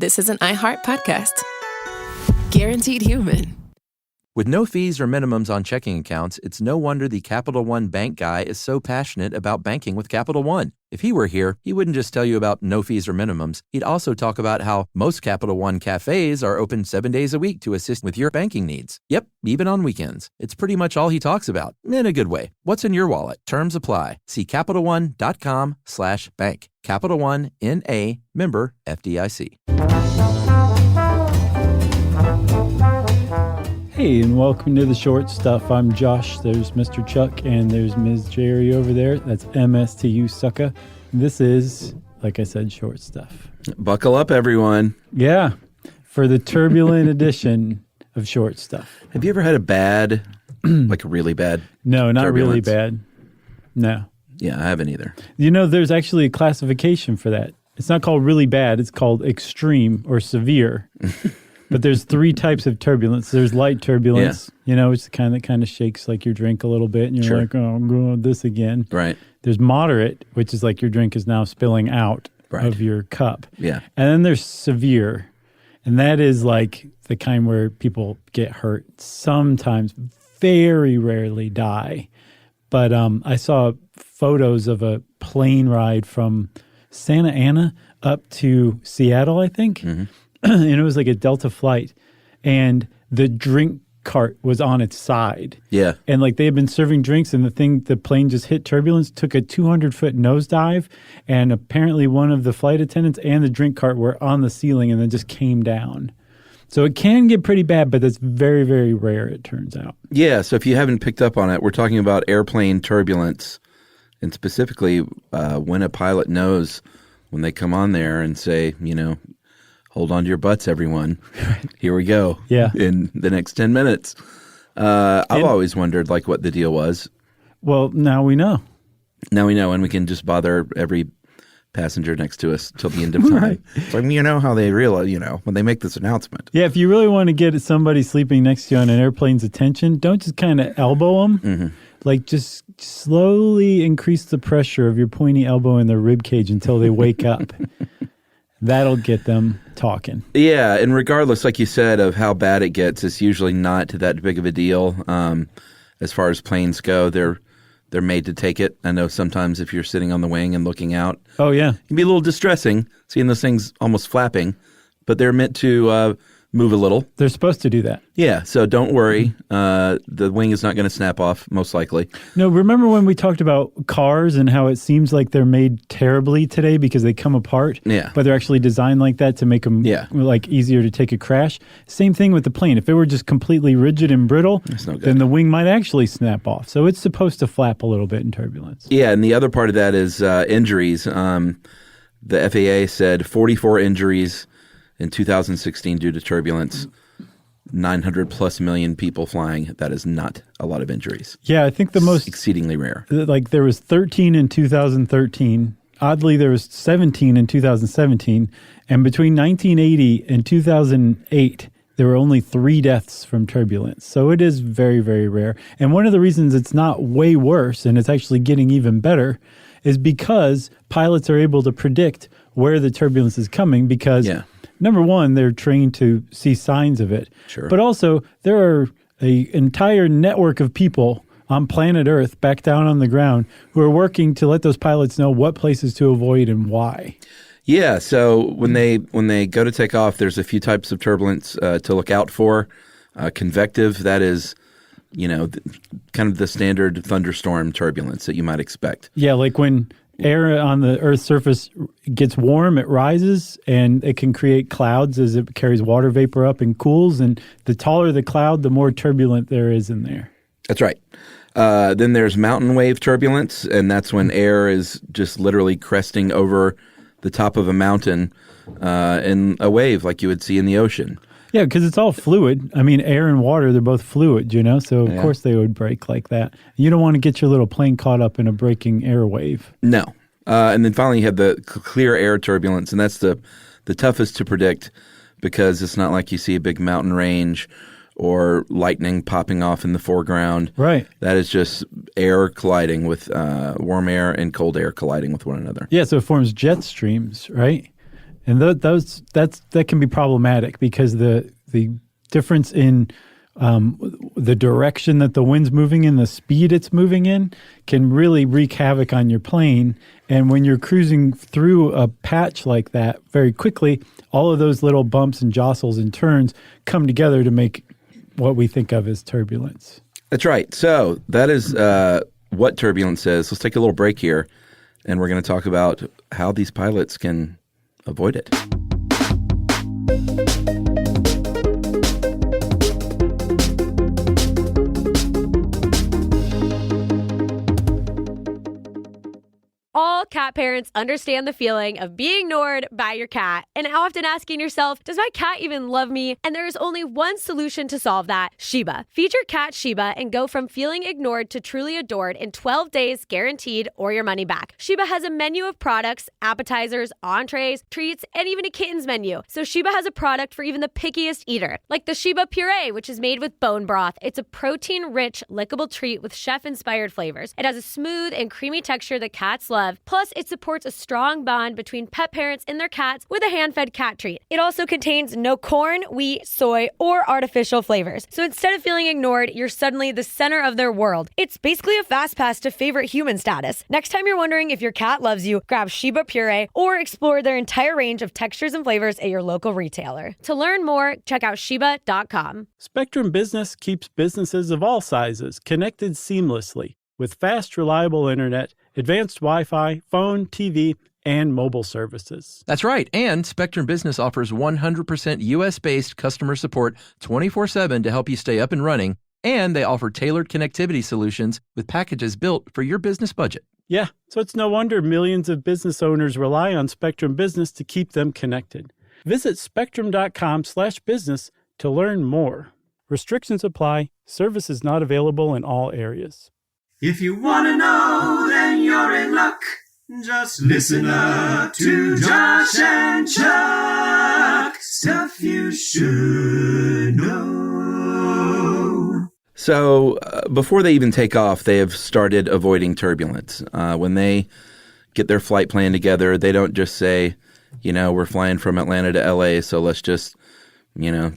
this is an iHeart podcast. Guaranteed human. With no fees or minimums on checking accounts, it's no wonder the Capital One bank guy is so passionate about banking with Capital One. If he were here, he wouldn't just tell you about no fees or minimums. He'd also talk about how most Capital One cafes are open 7 days a week to assist with your banking needs. Yep, even on weekends. It's pretty much all he talks about, in a good way. What's in your wallet? Terms apply. See CapitalOne.com/bank. Capital One, N.A., member FDIC. Hey, and welcome to The Short Stuff. I'm Josh, there's Mr. Chuck, and there's Ms. Jerry over there. That's MSTU sucka. This is, like I said, Short Stuff. Buckle up, everyone. Yeah, for the turbulent edition of Short Stuff. Have you ever had a bad, like really bad? No, not turbulence? really bad. No. Yeah, I haven't either. You know, there's actually a classification for that. It's not called really bad. It's called extreme or severe. But there's 3 types of turbulence. There's light turbulence, you know, it's the kind that kind of shakes like your drink a little bit, and you're like, oh, I'm going this again. Right. There's moderate, which is like your drink is now spilling out of your cup. Yeah. And then there's severe, and that is like the kind where people get hurt, sometimes very rarely die. But I saw photos of a plane ride from Santa Ana up to Seattle, I think. Mm-hmm. And it was like a Delta flight, and the drink cart was on its side. Yeah. And like they had been serving drinks, and the plane just hit turbulence, took a 200-foot nosedive, and apparently one of the flight attendants and the drink cart were on the ceiling and then just came down. So it can get pretty bad, but that's very, very rare, it turns out. Yeah, so if you haven't picked up on it, we're talking about airplane turbulence, and specifically when a pilot knows when they come on there and say, you know, hold on to your butts, everyone. Here we go. Yeah. In the next 10 minutes. I've always wondered, like, what the deal was. Well, now we know. Now we know, and we can just bother every passenger next to us till the end of time. Right. So, I mean, you know how they realize, you know, when they make this announcement. Yeah, if you really want to get somebody sleeping next to you on an airplane's attention, don't just kind of elbow them. Mm-hmm. Like, just slowly increase the pressure of your pointy elbow in their rib cage until they wake up. That'll get them talking. Yeah, and regardless, like you said, of how bad it gets, it's usually not that big of a deal. As far as planes go, they're made to take it. I know sometimes if you're sitting on the wing and looking out, oh yeah, it can be a little distressing seeing those things almost flapping, but they're meant to move a little. They're supposed to do that. Yeah, so don't worry. The wing is not going to snap off, most likely. No, remember when we talked about cars and how it seems like they're made terribly today because they come apart? Yeah. But they're actually designed like that to make them like easier to take a crash. Same thing with the plane. If it were just completely rigid and brittle, then the wing might actually snap off. So it's supposed to flap a little bit in turbulence. Yeah, and the other part of that is injuries. The FAA said 44 injuries in 2016 due to turbulence. 900 plus million people flying. That is not a lot of injuries. Yeah, I think the most exceedingly rare. Like there was 13 in 2013. Oddly, there was 17 in 2017. And between 1980 and 2008, there were only 3 deaths from turbulence. So it is very, very rare. And one of the reasons it's not way worse and it's actually getting even better is because pilots are able to predict where the turbulence is coming because number one, they're trained to see signs of it. Sure. But also, there are an entire network of people on planet Earth back down on the ground who are working to let those pilots know what places to avoid and why. Yeah, so when they go to take off, there's a few types of turbulence to look out for. Convective, that is, you know, kind of the standard thunderstorm turbulence that you might expect. Yeah, like when air on the Earth's surface gets warm, it rises, and it can create clouds as it carries water vapor up and cools. And the taller the cloud, the more turbulent there is in there. That's right. Then there's mountain wave turbulence, and that's when air is just literally cresting over the top of a mountain in a wave like you would see in the ocean. Yeah, because it's all fluid. I mean, air and water, they're both fluid, you know? So, of course, they would break like that. You don't want to get your little plane caught up in a breaking air wave. No. And then finally you have the clear air turbulence, and that's the toughest to predict because it's not like you see a big mountain range or lightning popping off in the foreground. Right. That is just air colliding with warm air and cold air colliding with one another. Yeah, so it forms jet streams, right? And that can be problematic because the difference in the direction that the wind's moving in, the speed it's moving in, can really wreak havoc on your plane. And when you're cruising through a patch like that very quickly, all of those little bumps and jostles and turns come together to make what we think of as turbulence. That's right. So that is what turbulence is. Let's take a little break here, and we're going to talk about how these pilots can avoid it. All cat parents understand the feeling of being ignored by your cat and often asking yourself, does my cat even love me? And there is only one solution to solve that, Sheba. Feed your cat Sheba and go from feeling ignored to truly adored in 12 days guaranteed or your money back. Sheba has a menu of products, appetizers, entrees, treats, and even a kittens menu. So Sheba has a product for even the pickiest eater, like the Sheba Puree, which is made with bone broth. It's a protein-rich, lickable treat with chef-inspired flavors. It has a smooth and creamy texture that cats love. Plus, it supports a strong bond between pet parents and their cats with a hand-fed cat treat. It also contains no corn, wheat, soy, or artificial flavors. So instead of feeling ignored, you're suddenly the center of their world. It's basically a fast pass to favorite human status. Next time you're wondering if your cat loves you, grab Sheba Puree or explore their entire range of textures and flavors at your local retailer. To learn more, check out Sheba.com. Spectrum Business keeps businesses of all sizes connected seamlessly with fast, reliable internet, advanced Wi-Fi, phone, TV, and mobile services. That's right. And Spectrum Business offers 100% U.S.-based customer support 24/7 to help you stay up and running. And they offer tailored connectivity solutions with packages built for your business budget. Yeah, so it's no wonder millions of business owners rely on Spectrum Business to keep them connected. Visit spectrum.com/business to learn more. Restrictions apply. Services not available in all areas. If you want to know, then you're in luck. Just listen up to Josh and Chuck. Stuff you should know. So before they even take off, they have started avoiding turbulence. When they get their flight plan together, they don't just say, we're flying from Atlanta to L.A., so let's just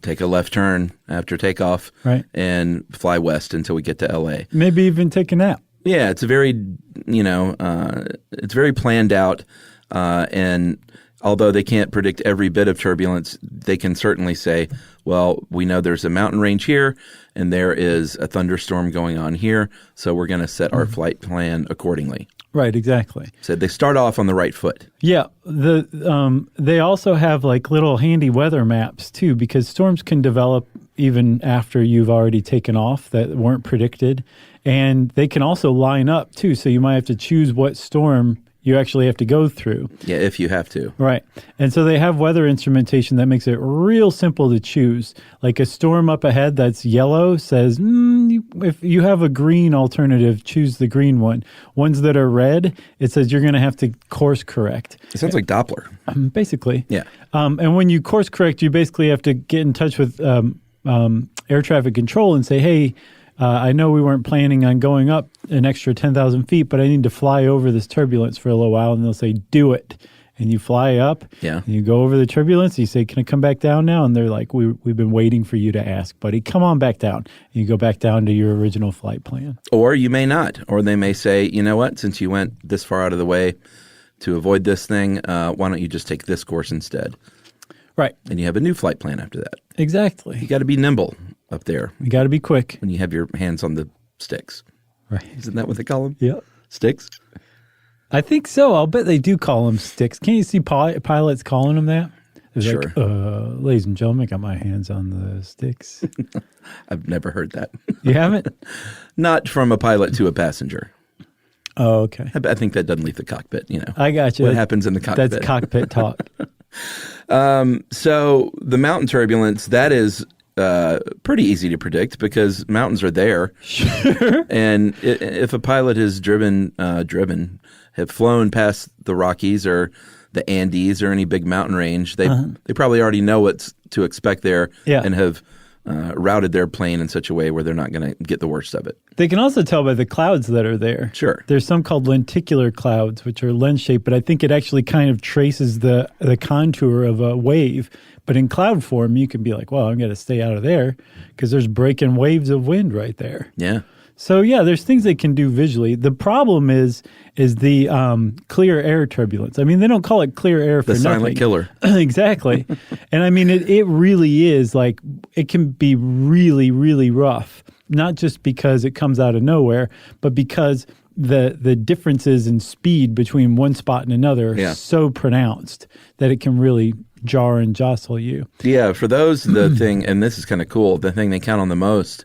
take a left turn after takeoff and fly west until we get to L.A. Maybe even take a nap. Yeah, it's a very, it's very planned out. And although they can't predict every bit of turbulence, they can certainly say, well, we know there's a mountain range here and there is a thunderstorm going on here, so we're going to set our flight plan accordingly. Right, exactly. So they start off on the right foot. Yeah, they also have like little handy weather maps too, because storms can develop even after you've already taken off that weren't predicted, and they can also line up too. So you might have to choose what storm you actually have to go through. Yeah, if you have to. Right. And so they have weather instrumentation that makes it real simple to choose. Like a storm up ahead that's yellow says, if you have a green alternative, choose the green one. Ones that are red, it says you're going to have to course correct. It sounds like Doppler. Basically. Yeah. And when you course correct, you basically have to get in touch with air traffic control and say, hey, I know we weren't planning on going up an extra 10,000 feet, but I need to fly over this turbulence for a little while. And they'll say, do it. And you fly up. Yeah. And you go over the turbulence. You say, can I come back down now? And they're like, we've been waiting for you to ask, buddy. Come on back down. And you go back down to your original flight plan. Or you may not. Or they may say, you know what, since you went this far out of the way to avoid this thing, why don't you just take this course instead? Right. And you have a new flight plan after that. Exactly. You got to be nimble up there. You got to be quick. When you have your hands on the sticks. Right. Isn't that what they call them? Yeah. Sticks? I think so. I'll bet they do call them sticks. Can't you see pilots calling them that? They're Sure. like, ladies and gentlemen, I got my hands on the sticks. I've never heard that. You haven't? Not from a pilot to a passenger. Oh, okay. I think that doesn't leave the cockpit, I got you. What happens in the cockpit? That's cockpit talk. So the mountain turbulence, that is pretty easy to predict because mountains are there. Sure. And if a pilot has have flown past the Rockies or the Andes or any big mountain range, they probably already know what to expect there and have routed their plane in such a way where they're not going to get the worst of it. They can also tell by the clouds that are there. Sure. There's some called lenticular clouds, which are lens-shaped, but I think it actually kind of traces the contour of a wave. But in cloud form, you can be like, well, I'm going to stay out of there because there's breaking waves of wind right there. Yeah. So, yeah, there's things they can do visually. The problem is the clear air turbulence. I mean, they don't call it clear air for The nothing. silent killer. Exactly. And I mean, it really is like, it can be really, really rough, not just because it comes out of nowhere, but because the differences in speed between one spot and another are so pronounced that it can really jar and jostle you. Yeah, for those, the thing, and this is kind of cool, the thing they count on the most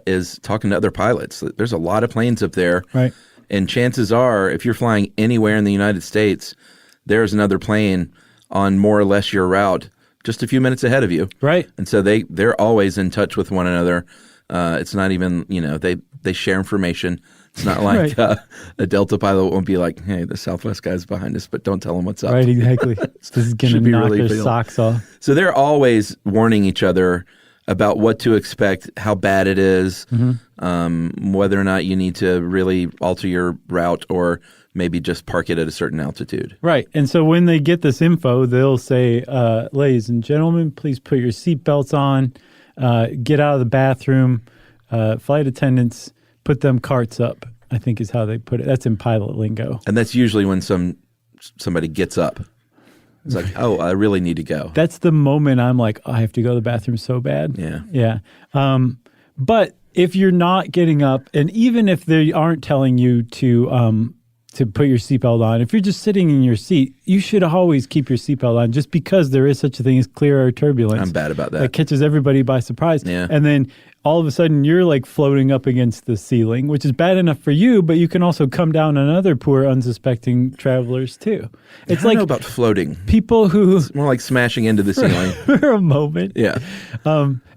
is talking to other pilots. There's a lot of planes up there. Right. And chances are, if you're flying anywhere in the United States, there's another plane on more or less your route just a few minutes ahead of you. Right. And so they're always in touch with one another. It's not even, they share information. It's not like a Delta pilot won't be like, hey, the Southwest guy's behind us, but don't tell him what's up. Right, exactly. This is going to knock their socks off. So they're always warning each other about what to expect, how bad it is, whether or not you need to really alter your route or maybe just park it at a certain altitude. Right. And so when they get this info, they'll say, ladies and gentlemen, please put your seatbelts on, get out of the bathroom, flight attendants, put them carts up, I think is how they put it. That's in pilot lingo. And that's usually when somebody gets up. It's like, oh, I really need to go. That's the moment I'm like, oh, I have to go to the bathroom so bad. Yeah. Yeah. But if you're not getting up, and even if they aren't telling you to put your seatbelt on, if you're just sitting in your seat, you should always keep your seatbelt on just because there is such a thing as clear air turbulence. I'm bad about that. That catches everybody by surprise. Yeah. And then all of a sudden you're like floating up against the ceiling, which is bad enough for you, but you can also come down on other poor unsuspecting travelers too. It's like, I don't know about floating. People who... It's more like smashing into the ceiling. For a moment. Yeah.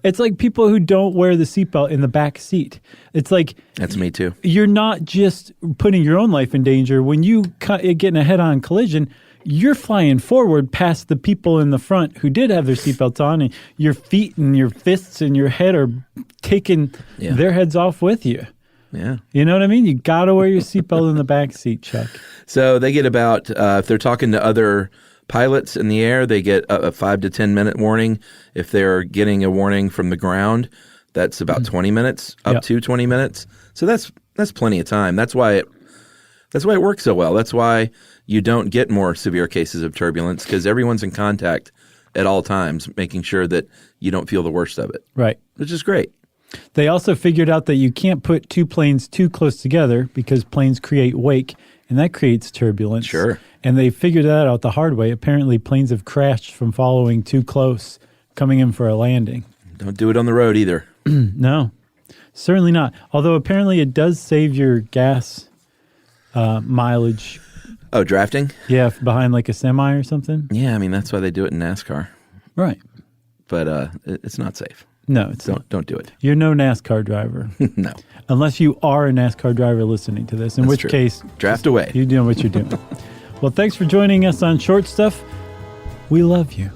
It's like people who don't wear the seatbelt in the back seat. It's like... That's me too. You're not just putting your own life in danger. When you get in a head-on collision, you're flying forward past the people in the front who did have their seatbelts on, and your feet and your fists and your head are taking their heads off with you. Yeah. You know what I mean? You got to wear your seatbelt in the back seat, Chuck. So they get about, if they're talking to other pilots in the air, they get a 5 to 10 minute warning. If they're getting a warning from the ground, that's about 20 minutes, up to 20 minutes. So that's plenty of time. That's why it works so well. That's why you don't get more severe cases of turbulence, because everyone's in contact at all times, making sure that you don't feel the worst of it. Right. Which is great. They also figured out that you can't put two planes too close together because planes create wake, and that creates turbulence. Sure. And they figured that out the hard way. Apparently, planes have crashed from following too close, coming in for a landing. Don't do it on the road either. No, certainly not. Although apparently it does save your gas mileage. Oh, drafting? Yeah, behind like a semi or something. Yeah, I mean, that's why they do it in NASCAR. Right. But it's not safe. No, it's not. Don't do it. You're no NASCAR driver. No. Unless you are a NASCAR driver listening to this, in That's which true. case... Draft away. You're doing what you're doing. Well, thanks for joining us on Short Stuff. We love you.